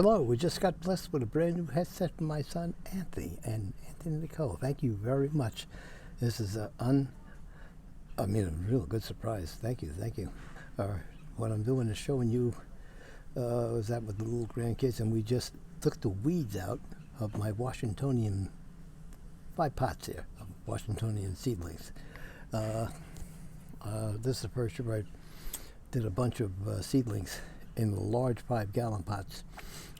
Hello, we just got blessed with a brand new headset from my son Anthony and Anthony Nicole. Thank you very much. This is a real good surprise. Thank you. What I'm doing is showing you was that with the little grandkids, and we just took the weeds out of my Washingtonian 5 pots here of Washingtonian seedlings. This is the first year I did a bunch of seedlings in the large 5-gallon pots,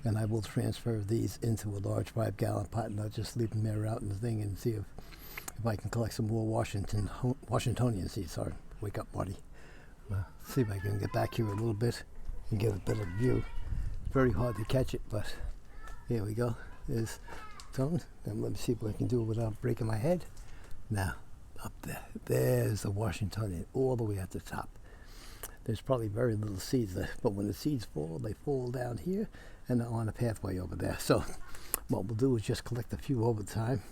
and I will transfer these into a large 5-gallon pot, and I'll just leave them there out in the thing and see if I can collect some more Washingtonian seeds. Sorry, wake up, Marty. See if I can get back here a little bit and get a better view. Very hard to catch it, but here we go. There's some, and let me see if I can do it without breaking my head. Now, up there, there's the Washingtonian all the way at the top. There's probably very little seeds there, but when the seeds fall, they fall down here and on a pathway over there. So what we'll do is just collect a few over time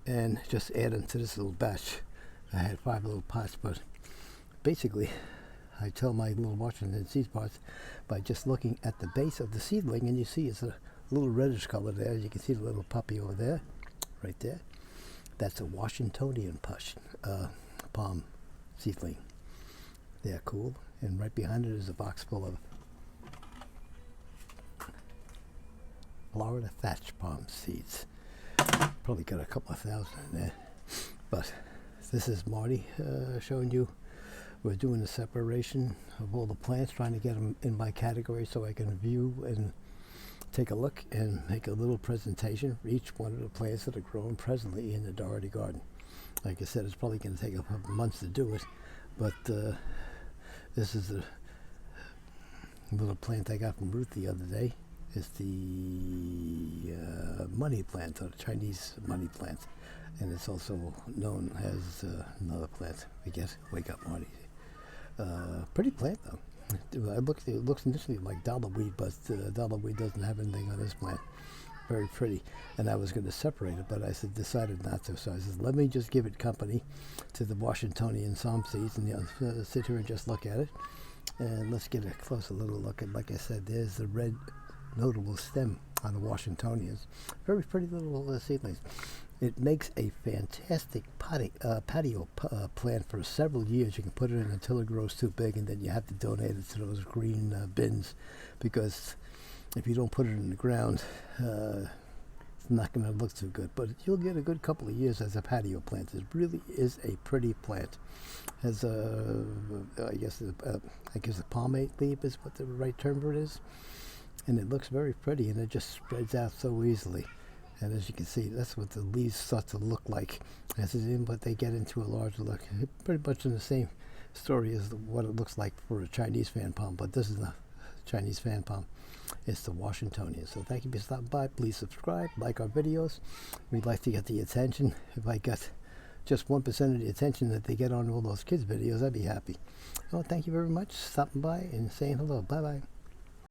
and just add them to this little batch. I had 5 little pots, but basically I tell my little Washington seed pots by just looking at the base of the seedling, and you see it's a little reddish color there. You can see the little puppy over there, right there. That's a Washingtonian palm seedling. They're cool. And right behind it is a box full of Florida thatch palm seeds. Probably got a couple of thousand in there. But this is Marty showing you. We're doing the separation of all the plants, trying to get them in my category so I can view and take a look and make a little presentation for each one of the plants that are growing presently in the Dougherty garden. Like I said, it's probably going to take a couple months to do it, but this is a little plant I got from Ruth the other day. It's the money plant, or the Chinese money plant, and it's also known as another plant. Wake up, Marty. Pretty plant though. It looks initially like dollarweed, but dollarweed doesn't have anything on this plant. Very pretty, and I was going to separate it, but I decided not to. So I said, let me just give it company to the Washingtonian palm seeds, and sit here and just look at it. And let's get a closer little look at, like I said, there's the red notable stem on the Washingtonians. Very pretty little seedlings. It makes a fantastic patio plant for several years. You can put it in until it grows too big, and then you have to donate it to those green bins, because if you don't put it in the ground, it's not going to look too good. But you'll get a good couple of years as a patio plant. It really is a pretty plant. Has I guess a palmate leaf is what the right term for it is, and it looks very pretty, and it just spreads out so easily. And as you can see, that's what the leaves start to look like but they get into a larger look. Pretty much in the same story as what it looks like for a Chinese fan palm, but this is not Chinese fan palm. It's the Washingtonia. So thank you for stopping by. Please subscribe, like our videos. We'd like to get the attention. If I got just 1% of the attention that they get on all those kids videos, I'd be happy. Well, thank you very much for stopping by and saying hello. Bye bye.